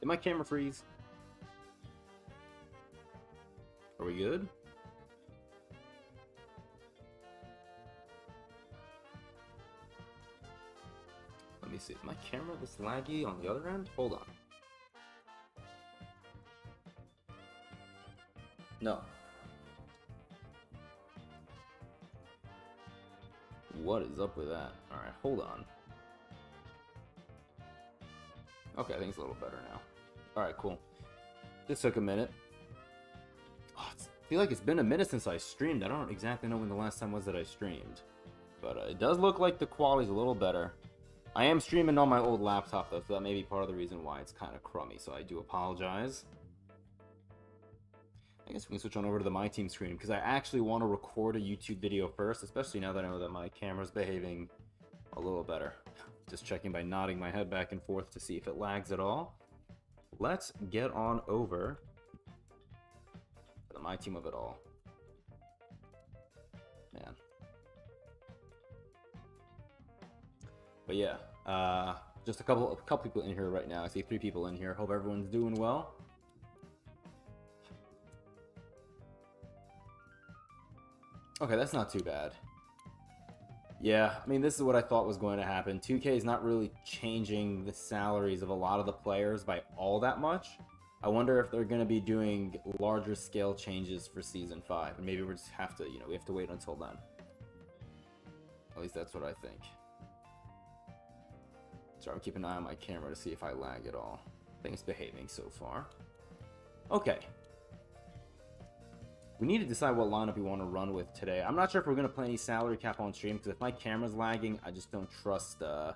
Did my camera freeze? Are we good? Let me see. Is my camera this laggy on the other end? Hold on. No. What is up with that? Alright, hold on. Okay, I think it's a little better now. Alright, cool. This took a minute. Oh, I feel like it's been a minute since I streamed. I don't exactly know when the last time was that I streamed. But it does look like the quality's a little better. I am streaming on my old laptop, though, so that may be part of the reason why it's kind of crummy, so I do apologize. I guess we can switch on over to the MyTeam screen, because I actually want to record a YouTube video first, especially now that I know that my camera's behaving a little better. Just checking by nodding my head back and forth to see if it lags at all. Let's get on over to the MyTeam of it all. Man. But yeah, just a couple people in here right now. I see 3 people in here. Hope everyone's doing well. Okay, that's not too bad. Yeah, I mean, this is what I thought was going to happen. 2K is not really changing the salaries of a lot of the players by all that much. I wonder if they're going to be doing larger scale changes for Season 5. And maybe we just have to, we have to wait until then. At least that's what I think. So I'm keeping an eye on my camera to see if I lag at all. I think it's behaving so far. Okay. We need to decide what lineup we want to run with today. I'm not sure if we're going to play any salary cap on stream, because if my camera's lagging, I just don't trust, I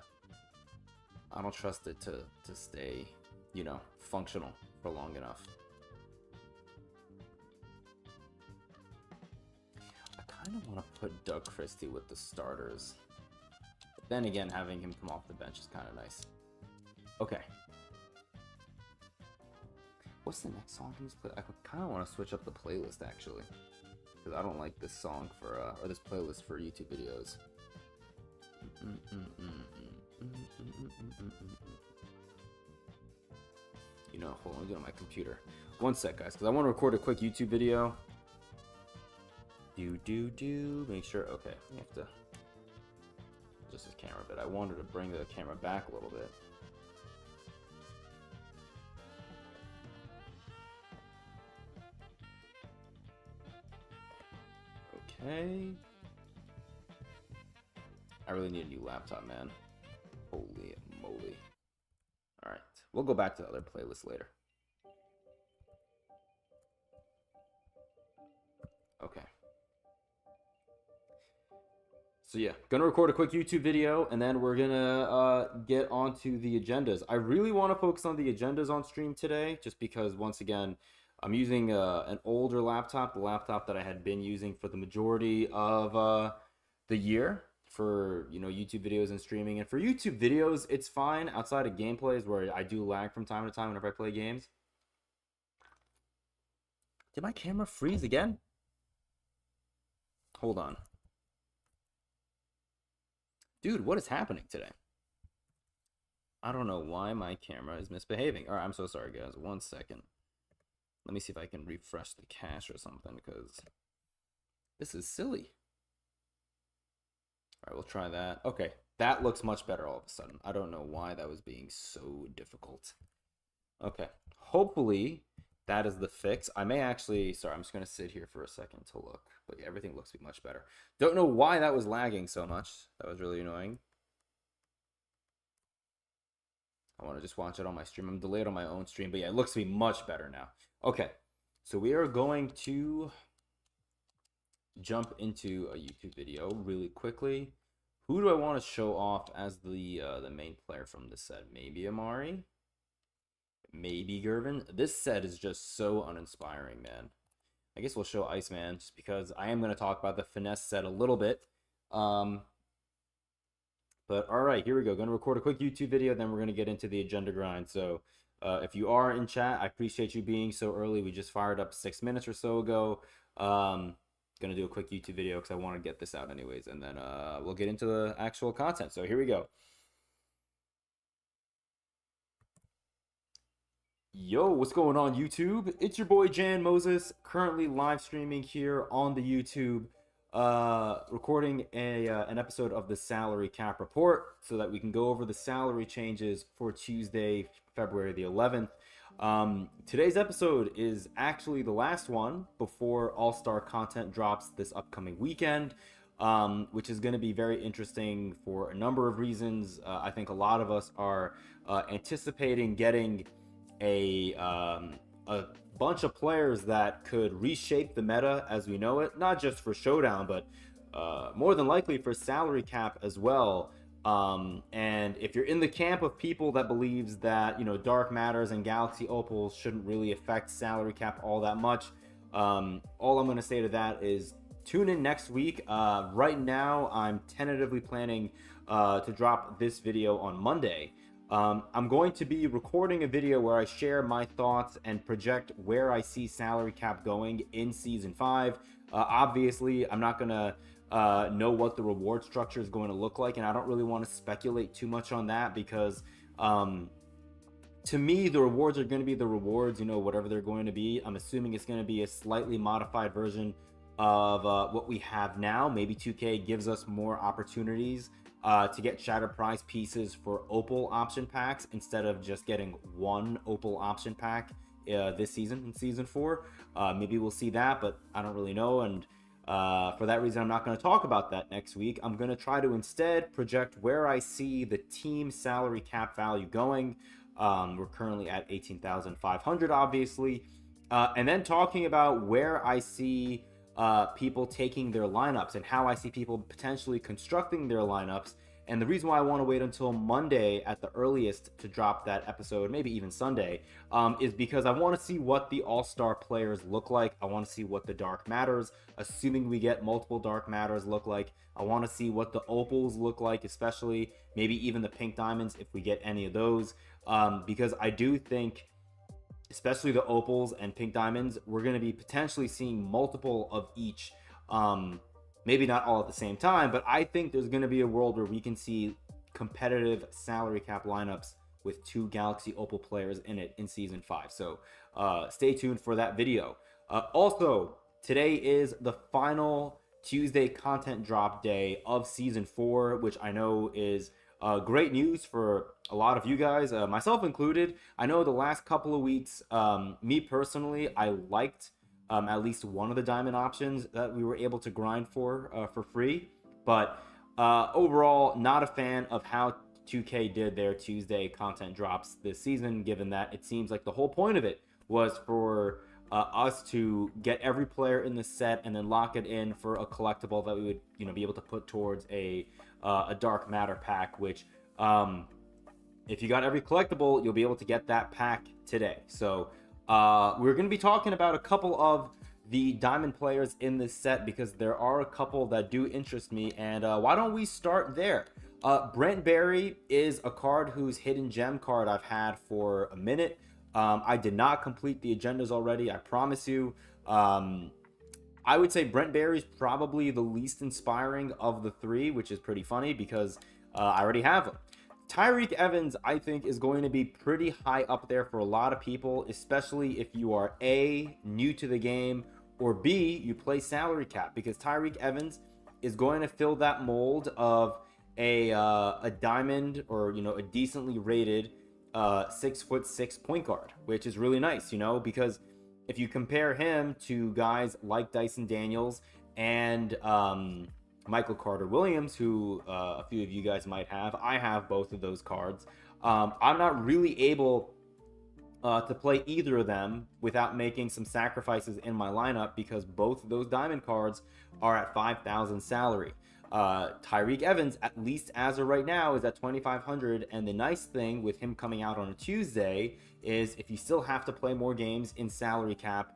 don't trust it to stay, functional for long enough. I kind of want to put Doug Christie with the starters. But then again, having him come off the bench is kind of nice. Okay. What's the next song he's playing? I kind of want to switch up the playlist, actually. Because I don't like this song for, or this playlist for YouTube videos. Hold on, I'm doing my computer. One sec, guys, because I want to record a quick YouTube video. Make sure, okay, we have to adjust this camera a bit. I wanted to bring the camera back a little bit. Okay. I really need a new laptop, man. Holy moly. Alright. We'll go back to the other playlist later. Okay. So yeah, gonna record a quick YouTube video, and then we're gonna get onto the agendas. I really want to focus on the agendas on stream today, just because, once again, I'm using an older laptop, the laptop that I had been using for the majority of the year for, YouTube videos and streaming. And for YouTube videos, it's fine outside of gameplays where I do lag from time to time whenever I play games. Did my camera freeze again? Hold on. Dude, what is happening today? I don't know why my camera is misbehaving. All right, I'm so sorry, guys. 1 second. Let me see if I can refresh the cache or something, because this is silly. All right, we'll try that. Okay, that looks much better all of a sudden. I don't know why that was being so difficult. Okay, hopefully that is the fix. I may actually, sorry, I'm just going to sit here for a second to look. But yeah, everything looks to be much better. Don't know why that was lagging so much. That was really annoying. I want to just watch it on my stream. I'm delayed on my own stream, but yeah, it looks to be much better now. Okay, so we are going to jump into a YouTube video really quickly. Who do I want to show off as the main player from this set? Maybe Amari, maybe Gervin. This set is just so uninspiring, man. I guess we'll show Iceman just because I am going to talk about the Finesse set a little bit. But all right, here we go. Going to record a quick YouTube video, then we're going to get into the agenda grind. So if you are in chat, I appreciate you being so early. We just fired up 6 minutes or so ago. Going to do a quick YouTube video because I want to get this out anyways. And then we'll get into the actual content. So here we go. Yo, what's going on YouTube? It's your boy Jan Moses, currently live streaming here on the YouTube, recording an episode of the salary cap report so that we can go over the salary changes for Tuesday, February the 11th. Today's episode is actually the last one before All-Star content drops this upcoming weekend, which is going to be very interesting for a number of reasons. I think a lot of us are anticipating getting a bunch of players that could reshape the meta as we know it, not just for Showdown, but more than likely for salary cap as well. And if you're in the camp of people that believes that Dark Matters and Galaxy Opals shouldn't really affect salary cap all that much, all I'm going to say to that is tune in next week. Right now, I'm tentatively planning to drop this video on Monday. I'm going to be recording a video where I share my thoughts and project where I see salary cap going in Season 5. Obviously, I'm not going to know what the reward structure is going to look like, and I don't really want to speculate too much on that because to me, the rewards are going to be the rewards, whatever they're going to be. I'm assuming it's going to be a slightly modified version of what we have now. Maybe 2K gives us more opportunities to get Shattered Prize pieces for Opal option packs instead of just getting one Opal option pack this season in Season 4. Maybe we'll see that, but I don't really know. And for that reason, I'm not going to talk about that next week. I'm going to try to instead project where I see the team salary cap value going. We're currently at 18,500, obviously. And then talking about where I see people taking their lineups and how I see people potentially constructing their lineups. And the reason why I want to wait until Monday at the earliest to drop that episode, maybe even Sunday, is because I want to see what the all-star players look like. I want to see what the Dark Matters, assuming we get multiple Dark Matters, look like. I want to see what the Opals look like, especially maybe even the Pink Diamonds if we get any of those. Because I do think, especially the Opals and Pink Diamonds, we're going to be potentially seeing multiple of each. Maybe not all at the same time, but I think there's going to be a world where we can see competitive salary cap lineups with 2 Galaxy Opal players in it in Season 5. So stay tuned for that video. Also, today is the final Tuesday content drop day of Season 4, which I know is great news for a lot of you guys, myself included. I know the last couple of weeks, me personally, I liked at least one of the diamond options that we were able to grind for free. But overall, not a fan of how 2K did their Tuesday content drops this season, given that it seems like the whole point of it was for us to get every player in the set and then lock it in for a collectible that we would be able to put towards a Dark Matter pack, which if you got every collectible, you'll be able to get that pack today. So we're going to be talking about a couple of the diamond players in this set because there are a couple that do interest me, and why don't we start there? Brent Berry is a card whose hidden gem card I've had for a minute. I did not complete the agendas already, I promise you. I would say Brent Berry is probably the least inspiring of the 3, which is pretty funny because I already have him. Tyreek Evans, I think, is going to be pretty high up there for a lot of people, especially if you are A, new to the game, or B, you play salary cap, because Tyreek Evans is going to fill that mold of a diamond or a decently rated 6'6" point guard, which is really nice, because if you compare him to guys like Dyson Daniels and Michael Carter-Williams, who a few of you guys might have, I have both of those cards. I'm not really able to play either of them without making some sacrifices in my lineup because both of those diamond cards are at 5,000 salary. Tyreek Evans, at least as of right now, is at 2,500, and the nice thing with him coming out on a Tuesday is if you still have to play more games in salary cap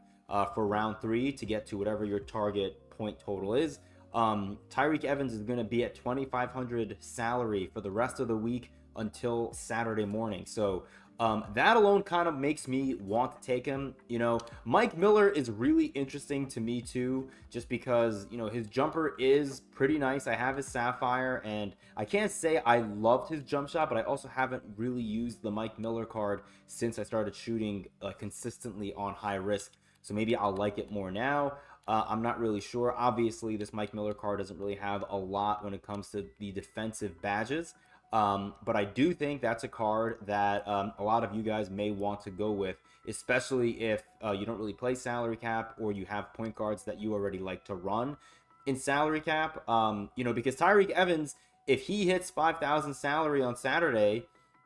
for round 3 to get to whatever your target point total is, Tyreek Evans is going to be at 2,500 salary for the rest of the week until Saturday morning. So That alone kind of makes me want to take him. You know, Mike Miller is really interesting to me too, just because, you know, his jumper is pretty nice. I have his Sapphire, and I can't say I loved his jump shot, but I also haven't really used the Mike Miller card since I started shooting consistently on high risk. So maybe I'll like it more now. I'm not really sure. Obviously, this Mike Miller card doesn't really have a lot when it comes to the defensive badges. But I do think that's a card that a lot of you guys may want to go with, especially if you don't really play salary cap or you have point guards that you already like to run in salary cap. You know, because Tyreek Evans, if he hits 5,000 salary on Saturday,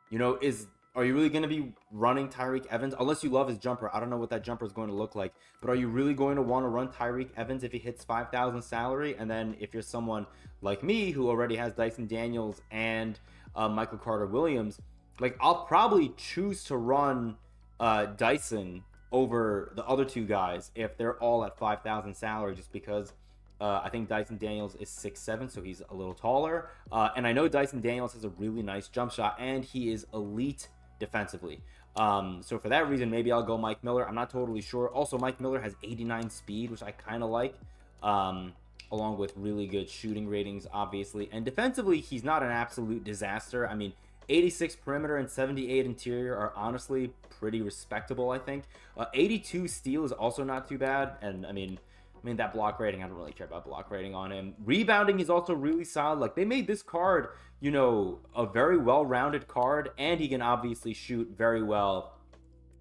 you know, are you really going to be running Tyreek Evans unless you love his jumper? I don't know what that jumper is going to look like, but are you really going to want to run Tyreek Evans if he hits 5,000 salary? And then if you're someone like me who already has Dyson Daniels and Michael Carter-Williams, like, I'll probably choose to run Dyson over the other two guys if they're all at 5,000 salary, just because I think Dyson Daniels is 6'7", so he's a little taller. And I know Dyson Daniels has a really nice jump shot, and he is elite defensively. So for that reason, maybe I'll go Mike Miller. I'm not totally sure. Also, Mike Miller has 89 speed, which I kind of like, along with really good shooting ratings, obviously. And defensively, he's not an absolute disaster. I mean, 86 perimeter and 78 interior are honestly pretty respectable, I think. 82 steal is also not too bad. And I mean, that block rating, I don't really care about block rating on him. Rebounding is also really solid. Like, they made this card, you know, a very well-rounded card, and he can obviously shoot very well.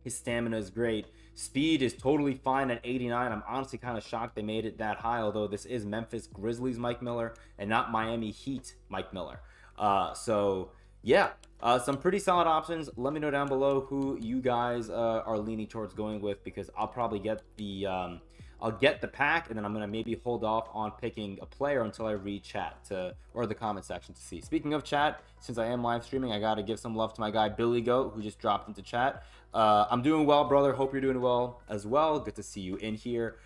His stamina is great. Speed is totally fine at 89. I'm honestly kind of shocked they made it that high, although this is Memphis Grizzlies Mike Miller and not Miami Heat Mike Miller. So yeah, some pretty solid options. Let me know down below who you guys are leaning towards going with, because I'll probably get the I'll get the pack, and then I'm gonna maybe hold off on picking a player until I read chat or the comment section to see. Speaking of chat, since I am live streaming, I gotta give some love to my guy Billy Goat, who just dropped into chat. I'm doing well, brother. Hope you're doing well as well. Good to see you in here.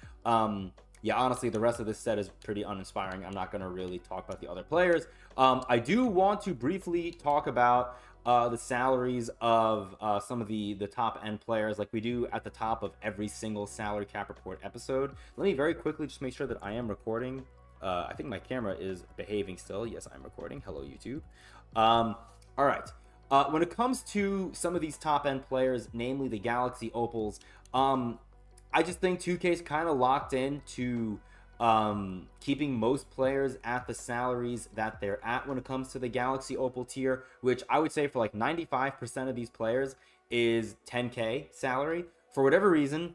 Yeah, honestly, the rest of this set is pretty uninspiring. I'm not gonna really talk about the other players. I do want to briefly talk about the salaries of some of the top end players, like we do at the top of every single salary cap report episode. Let me very quickly just make sure that I am recording. I think my camera is behaving still. Yes, I'm recording. Hello, YouTube. All right. When it comes to some of these top end players, namely the Galaxy Opals, I just think 2K is kind of locked in to keeping most players at the salaries that they're at when it comes to the Galaxy Opal tier, which I would say for like 95% of these players is 10K salary. For whatever reason,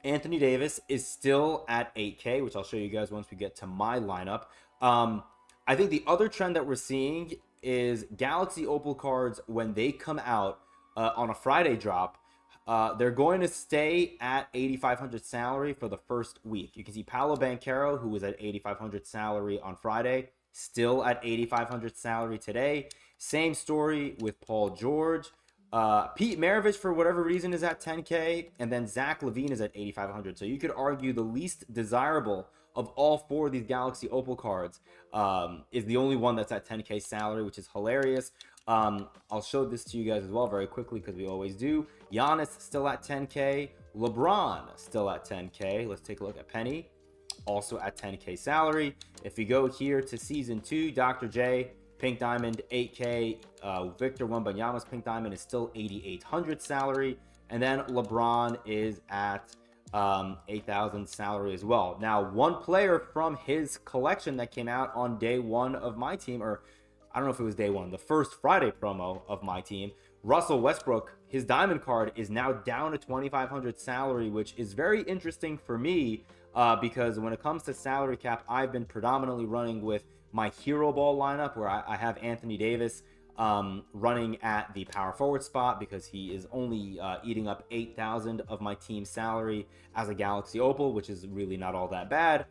Anthony Davis is still at 8K, which I'll show you guys once we get to my lineup. I think the other trend that we're seeing is Galaxy Opal cards, when they come out on a Friday drop, they're going to stay at 8,500 salary for the first week. You can see Paolo Banchero, who was at 8,500 salary on Friday, still at 8,500 salary today. Same story with Paul George. Pete Maravich, for whatever reason, is at 10K, and then Zach LaVine is at 8,500. So you could argue the least desirable of all four of these Galaxy Opal cards is the only one that's at 10K salary, which is hilarious. I'll show this to you guys as well very quickly, because we always do. Giannis still at 10K. LeBron still at 10K. Let's take a look at Penny, also at 10K salary. If we go here to Season 2, Dr. J, Pink Diamond, 8K. Victor Wembanyama's Pink Diamond is still 8,800 salary. And then LeBron is at 8,000 salary as well. Now, one player from his collection that came out on day one of MyTeam, or I don't know if it was day one, the first Friday promo of MyTeam, Russell Westbrook, his diamond card is now down to 2,500 salary, which is very interesting for me because when it comes to salary cap, I've been predominantly running with my hero ball lineup, where I have Anthony Davis running at the power forward spot, because he is only eating up 8,000 of my team's salary as a Galaxy Opal, which is really not all that bad.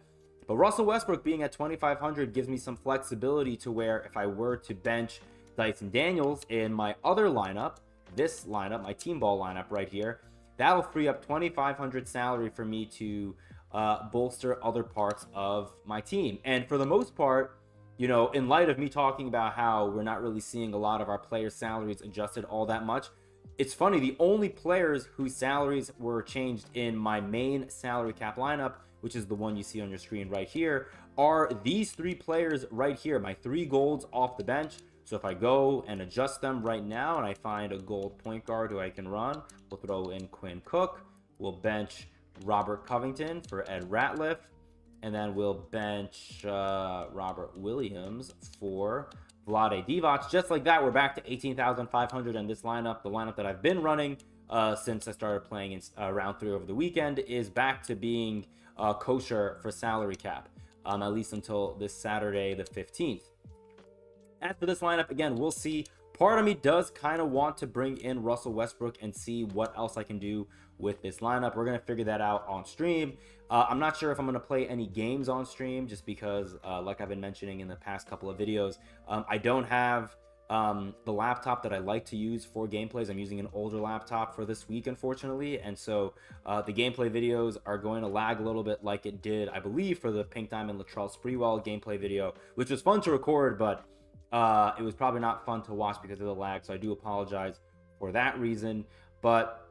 But Russell Westbrook being at 2,500 gives me some flexibility to where if I were to bench Dyson Daniels in my other lineup, this lineup, my team ball lineup right here, that'll free up 2,500 salary for me to bolster other parts of my team. And for the most part, you know, in light of me talking about how we're not really seeing a lot of our players' salaries adjusted all that much, it's funny, the only players whose salaries were changed in my main salary cap lineup, which is the one you see on your screen right here, are these 3 players right here, my 3 golds off the bench. So if I go and adjust them right now and I find a gold point guard who I can run, we'll throw in Quinn Cook. We'll bench Robert Covington for Ed Ratliff. And then we'll bench Robert Williams for Vlade Divac. Just like that, we're back to 18,500. And this lineup, the lineup that I've been running since I started playing in round 3 over the weekend, is back to being kosher for salary cap, at least until this Saturday, the 15th. As for this lineup, again, we'll see. Part of me does kind of want to bring in Russell Westbrook and see what else I can do with this lineup. We're going to figure that out on stream. I'm not sure if I'm going to play any games on stream just because, like I've been mentioning in the past couple of videos, I don't have the laptop that I like to use for gameplays. I'm using an older laptop for this week, unfortunately. And so the gameplay videos are going to lag a little bit like it did, I believe, for the Pink Diamond Latrell Sprewell gameplay video, which was fun to record, but it was probably not fun to watch because of the lag, so I do apologize for that reason. But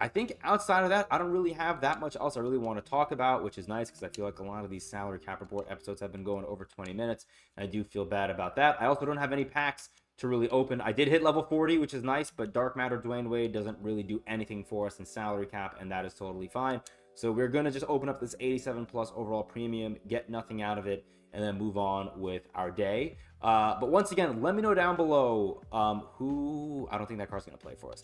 I think outside of that, I don't really have that much else I really want to talk about, which is nice because I feel like a lot of these salary cap report episodes have been going over 20 minutes, and I do feel bad about that. I also don't have any packs to really open. I did hit level 40, which is nice, but Dark Matter Dwayne Wade doesn't really do anything for us in salary cap, and that is totally fine. So we're going to just open up this 87 plus overall premium, get nothing out of it, and then move on with our day. But once again, let me know down below who... I don't think that card's going to play for us.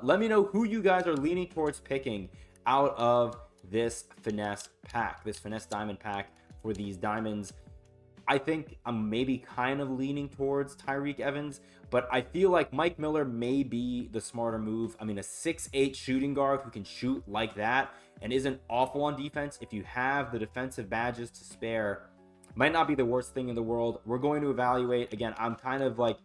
Let me know who you guys are leaning towards picking out of this Finesse pack, this Finesse Diamond pack for these diamonds. I think I'm maybe kind of leaning towards Tyreke Evans, but I feel like Mike Miller may be the smarter move. I mean, a 6'8 shooting guard who can shoot like that and isn't awful on defense, if you have the defensive badges to spare, might not be the worst thing in the world. We're going to evaluate. Again, I'm kind of like,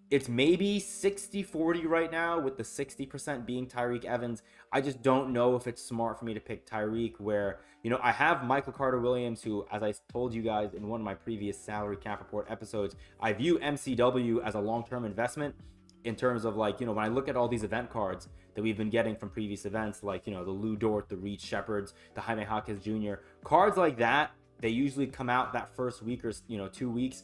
it's maybe 60-40 right now, with the 60% being Tyreke Evans. I just don't know if it's smart for me to pick Tyreke, where, you know, I have Michael Carter-Williams, who, as I told you guys in one of my previous salary cap report episodes, I view MCW as a long-term investment in terms of, like, you know, when I look at all these event cards that we've been getting from previous events, like, you know, the Lou Dort, the Reed Shepherds, the Jaime Jaquez Jr., cards like that, they usually come out that first week or, you know, 2 weeks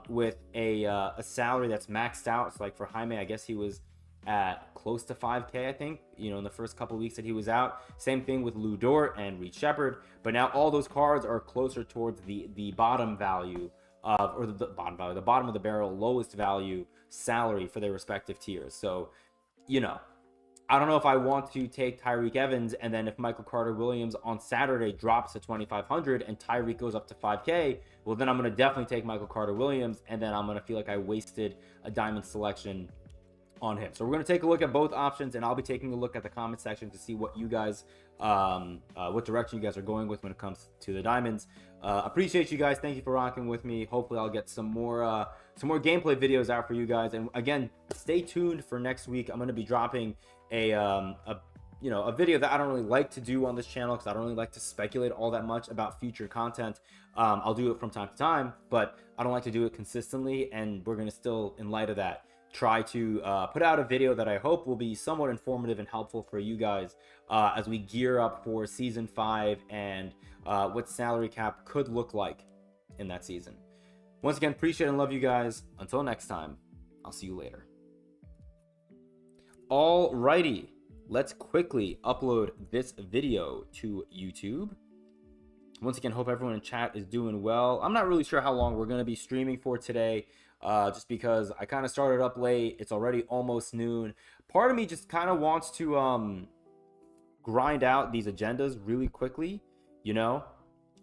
with a salary that's maxed out. So like for Jaime, I guess he was at close to 5K, I think, you know, in the first couple of weeks that he was out. Same thing with Lou Dort and Reed Shepard. But now all those cards are closer towards the bottom value of, or the bottom value, the bottom of the barrel, lowest value salary for their respective tiers. So, you know, I don't know if I want to take Tyreke Evans, and then if Michael Carter-Williams on Saturday drops to 2,500 and Tyreke goes up to 5K, well, then I'm going to definitely take Michael Carter-Williams, and then I'm going to feel like I wasted a diamond selection on him. So we're going to take a look at both options, and I'll be taking a look at the comment section to see what you guys, what direction you guys are going with when it comes to the diamonds. Appreciate you guys. Thank you for rocking with me. Hopefully I'll get some more gameplay videos out for you guys. And again, stay tuned for next week. I'm going to be dropping a video that I don't really like to do on this channel, because I don't really like to speculate all that much about future content. I'll do it from time to time, but I don't like to do it consistently, and we're going to still, in light of that, try to put out a video that I hope will be somewhat informative and helpful for you guys as we gear up for season 5 and what salary cap could look like in that season. Once again, appreciate and love you guys. Until next time, I'll see you later. Alrighty, let's quickly upload this video to YouTube. Once again, hope everyone in chat is doing well. I'm not really sure how long we're going to be streaming for today, just because I kind of started up late. It's already almost noon. Part of me just kind of wants to grind out these agendas really quickly, you know.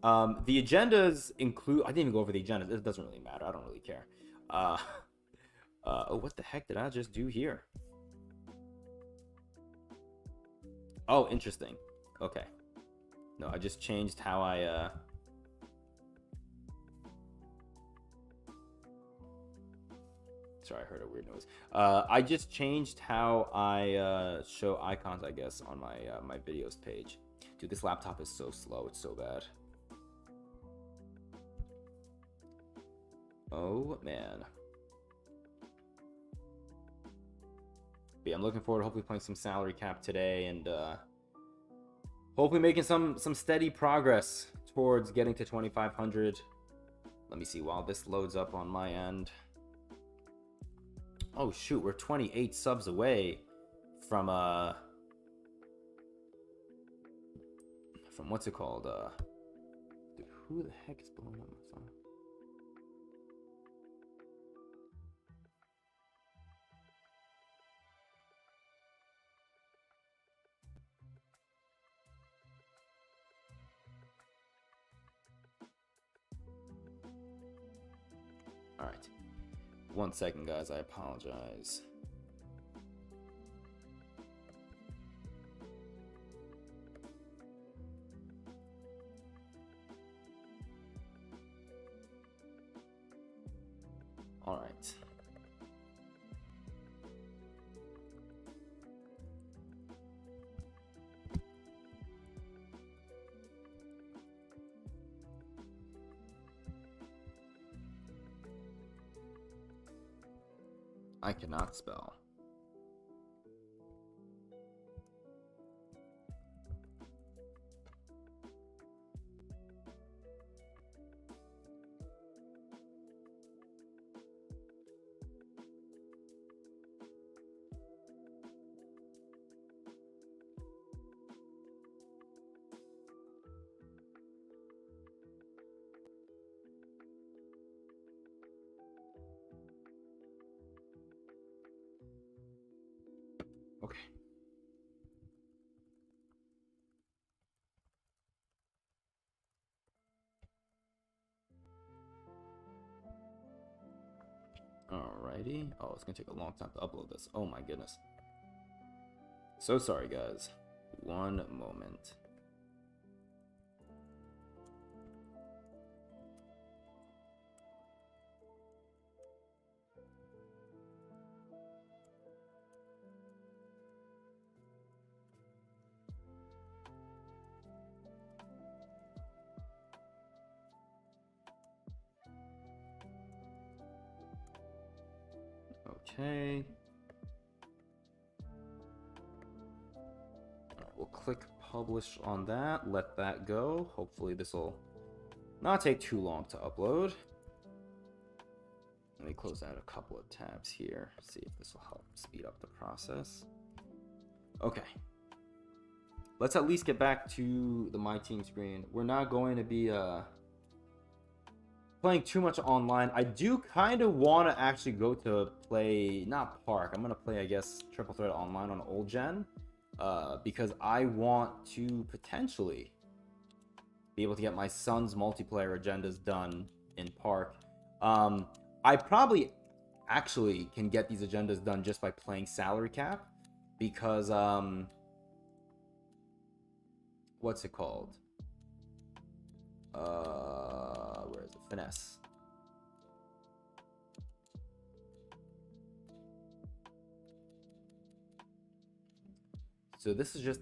The agendas include, I didn't even go over the agendas. It doesn't really matter. I don't really care. Oh, what the heck did I just do here? Oh, interesting. Okay. No, I just changed how I sorry, I heard a weird noise. I just changed how I show icons, I guess, on my my videos page. Dude, this laptop is so slow. It's so bad. Oh man. But yeah, I'm looking forward to hopefully playing some salary cap today and hopefully making some steady progress towards getting to 2,500. Let me see while this loads up on my end. Oh shoot, we're 28 subs away from what's it called? Dude, who the heck is blowing up my phone? All right. 1 second, guys. I apologize. All right. I cannot spell. Okay. Alrighty. Oh, it's gonna take a long time to upload this. Oh my goodness. So sorry, guys. 1 moment. Okay. We'll click publish on that. Let that go. Hopefully this will not take too long to upload. Let me close out a couple of tabs here. See if this will help speed up the process. Okay. Let's at least get back to the MyTeam screen. We're not going to be playing too much online. I do kind of want to actually go to play, not Park. I'm going to play, I guess, Triple Threat online on old gen. Because I want to potentially be able to get my son's multiplayer agendas done in Park. I probably actually can get these agendas done just by playing salary cap. Because, what's it called? Where is it? Finesse. So this is just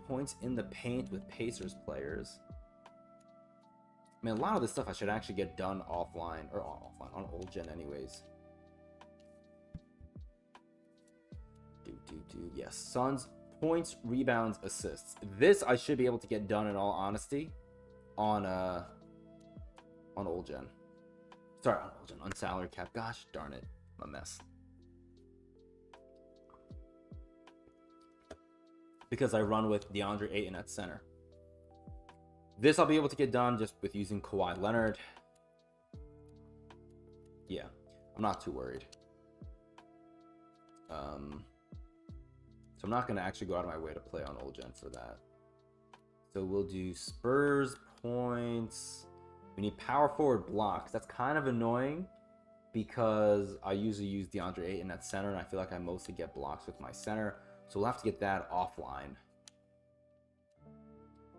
points in the paint with Pacers players. I mean, a lot of this stuff I should actually get done offline, or offline, on old gen anyways. Yes, Suns, points, rebounds, assists. This I should be able to get done in all honesty on old gen. Sorry, on old gen, on salary cap. Gosh darn it, I'm a mess. Because I run with DeAndre Ayton at center. This I'll be able to get done just with using Kawhi Leonard. Yeah, I'm not too worried. So I'm not going to actually go out of my way to play on old gen for that. So we'll do Spurs, points. We need power forward blocks. That's kind of annoying because I usually use DeAndre Ayton at center, and I feel like I mostly get blocks with my center. So we'll have to get that offline.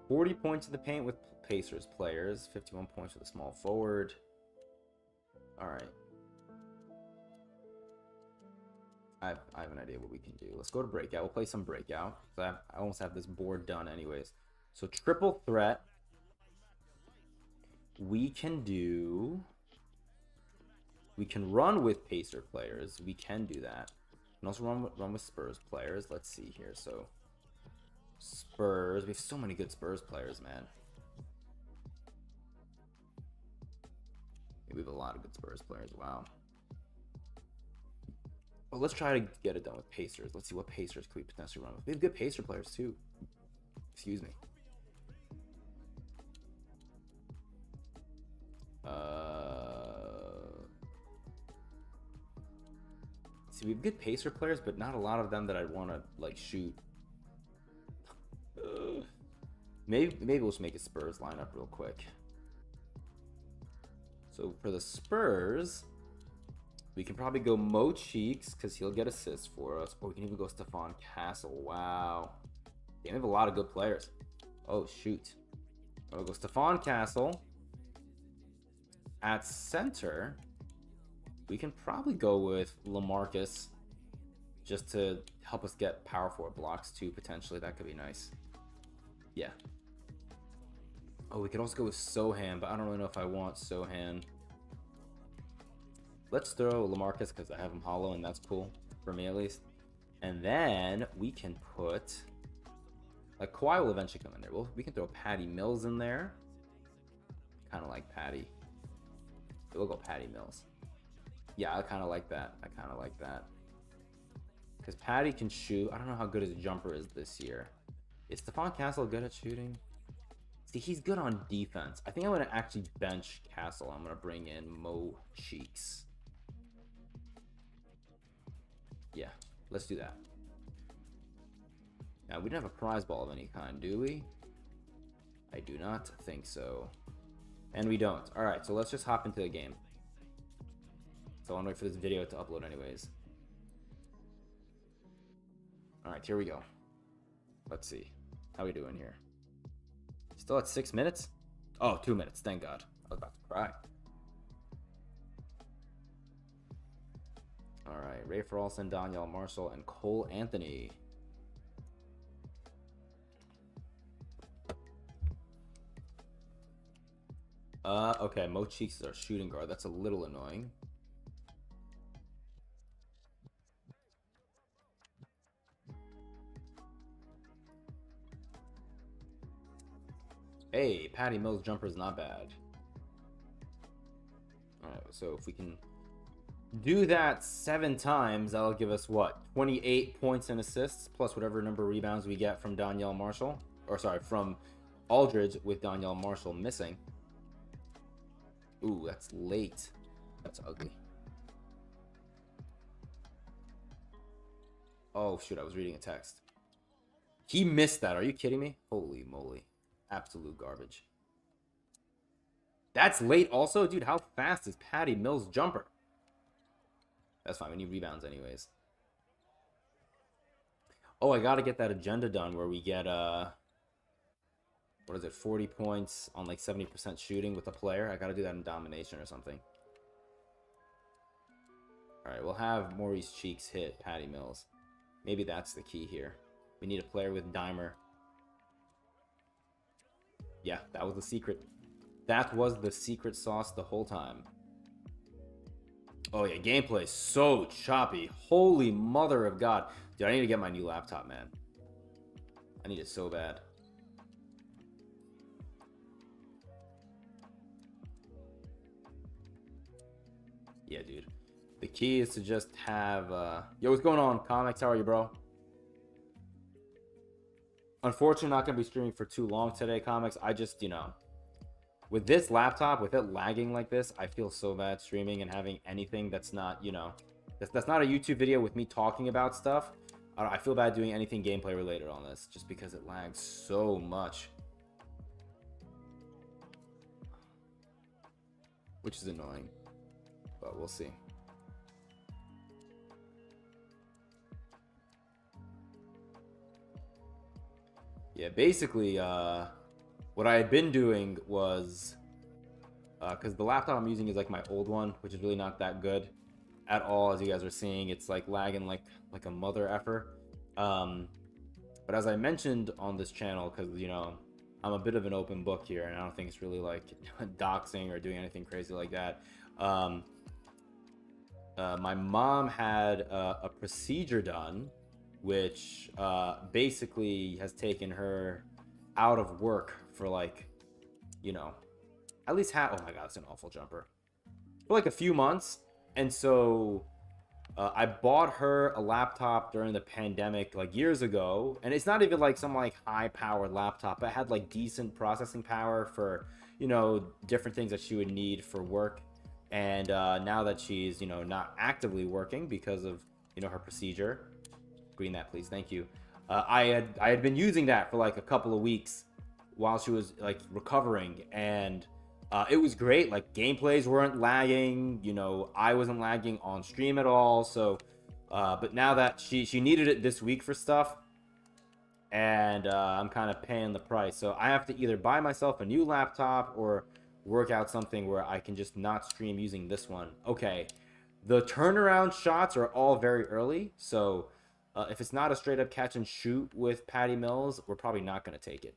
40 points in the paint with Pacers players. 51 points with a small forward. All right. I have an idea what we can do. Let's go to breakout. We'll play some breakout. I almost have this board done anyways. So triple threat. We can run with Pacer players. We can do that. And also run with Spurs players. Let's see here. So Spurs, we have so many good Spurs players, man. We have a lot of good Spurs players. Wow. Well, let's try to get it done with Pacers. Let's see what Pacers could we potentially run with. We have good Pacer players too. Excuse me. See, we have good Pacer players, but not a lot of them that I'd want to like shoot. Maybe we'll just make a Spurs lineup real quick. So for the Spurs, we can probably go Mo Cheeks because he'll get assists for us. Or we can even go Stephon Castle. Wow. They have a lot of good players. Oh, shoot. I'll go Stephon Castle. At center, we can probably go with LaMarcus just to help us get power forward blocks too, potentially. That could be nice. Yeah. Oh, we could also go with Sohan, but I don't really know if I want Sohan. Let's throw LaMarcus because I have him hollow, and that's cool for me at least. And then we can put, like, Kawhi will eventually come in there. We can throw Patty Mills in there. Kind of like Patty. So we'll go Patty Mills. Yeah, I kind of like that. Because Patty can shoot. I don't know how good his jumper is this year. Is Stephon Castle good at shooting? See, he's good on defense. I think I'm going to actually bench Castle. I'm going to bring in Mo Cheeks. Yeah, let's do that. Now, we didn't have a prize ball of any kind, do we? I do not think so. And we don't. All right, so let's just hop into the game. So I want to wait for this video to upload anyways. All right, here we go. Let's see. How we doing here? Still at 6 minutes? Oh, 2 minutes. Thank God. I was about to cry. All right. Ray Ferguson, Danielle Marshall, and Cole Anthony. Okay. Mo Cheeks is our shooting guard. That's a little annoying. Hey, Patty Mills' jumper is not bad. Alright, so if we can do that 7 times, that'll give us what? 28 points and assists, plus whatever number of rebounds we get from Danielle Marshall. Or sorry, from Aldridge with Danielle Marshall missing. Ooh, that's late. That's ugly. Oh, shoot, I was reading a text. He missed that. Are you kidding me? Holy moly. Absolute garbage. That's late also? Dude, how fast is Patty Mills' jumper? That's fine. We need rebounds anyways. Oh, I gotta get that agenda done where we get, what is it, 40 points on like 70% shooting with a player. I gotta do that in domination or something. Alright, we'll have Maurice Cheeks hit Patty Mills. Maybe that's the key here. We need a player with Dimer. Yeah, that was the secret. That was the secret sauce the whole time. Oh yeah, gameplay is so choppy. Holy mother of God. Dude, I need to get my new laptop, man. I need it so bad. Yeah, dude. The key is to just have... Yo, what's going on, Comics? How are you, bro? Unfortunately, not going to be streaming for too long today, Comics. I just, you know, with this laptop, with it lagging like this, I feel so bad streaming and having anything that's not, you know, that's not a YouTube video with me talking about stuff. I feel bad doing anything gameplay related on this just because it lags so much. Which is annoying, but we'll see. Yeah, basically, what I had been doing was, because the laptop I'm using is like my old one, which is really not that good at all, as you guys are seeing. It's like lagging like a mother effer. But as I mentioned on this channel, because, you know, I'm a bit of an open book here, and I don't think it's really like doxing or doing anything crazy like that. my mom had a procedure done, which basically has taken her out of work for like, you know, at least oh my god, it's an awful jumper. For like a few months. And so I bought her a laptop during the pandemic, like years ago, and it's not even like some like high-powered laptop. It had like decent processing power for, different things that she would need for work. And now that she's, not actively working because of, her procedure, green that please, thank you. I had been using that for like a couple of weeks while she was like recovering, and it was great. Like gameplays weren't lagging, I wasn't lagging on stream at all. So but now that she needed it this week for stuff, and I'm kind of paying the price, so I have to either buy myself a new laptop or work out something where I can just not stream using this one. Okay, the turnaround shots are all very early, so if it's not a straight up catch and shoot with Patty Mills, we're probably not going to take it.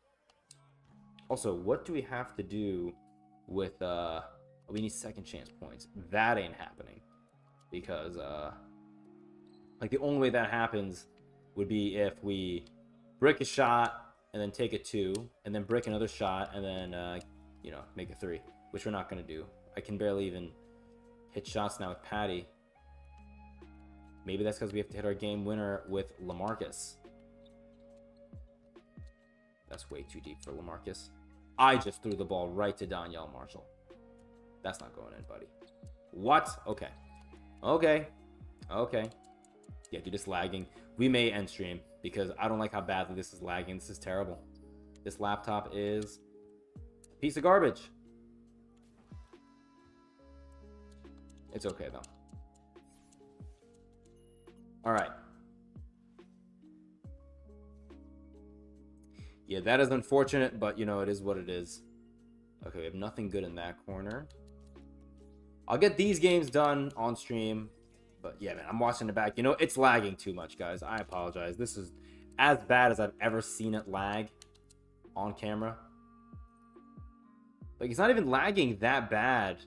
Also, what do we have to do with we need second chance points? That ain't happening, because like the only way that happens would be if we brick a shot and then take a 2, and then brick another shot and then make a 3, which we're not going to do. I can barely even hit shots now with Patty. Maybe that's because we have to hit our game winner with LaMarcus. That's way too deep for LaMarcus. I just threw the ball right to Donyell Marshall. That's not going in, buddy. What? Okay. Yeah, dude, it's lagging. We may end stream because I don't like how badly this is lagging. This is terrible. This laptop is a piece of garbage. It's okay, though. All right. Yeah, that is unfortunate, but, it is what it is. Okay, we have nothing good in that corner. I'll get these games done on stream. But, yeah, man, I'm watching it back. It's lagging too much, guys. I apologize. This is as bad as I've ever seen it lag on camera. Like, it's not even lagging that bad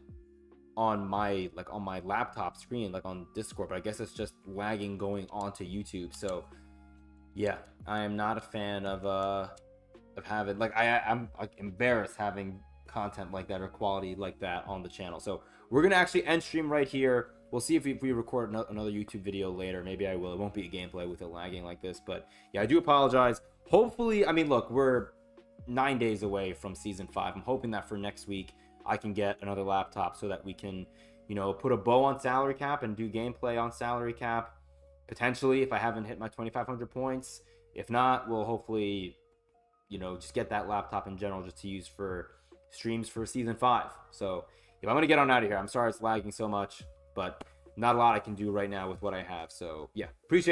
on my laptop screen, like on Discord, but I guess it's just lagging going onto YouTube. So yeah, I am not a fan of having, like, I'm like embarrassed having content like that or quality like that on the channel. So we're gonna actually end stream right here. We'll see if we record another YouTube video later. Maybe I will. It won't be a gameplay with it lagging like this, but yeah, I do apologize. Hopefully, I mean, look, we're 9 days away from season 5. I'm hoping that for next week I can get another laptop so that we can, put a bow on salary cap and do gameplay on salary cap. Potentially, if I haven't hit my 2,500 points. If not, we'll hopefully, just get that laptop in general just to use for streams for season 5. So if I'm going to get on out of here, I'm sorry it's lagging so much, but not a lot I can do right now with what I have. So yeah, appreciate it.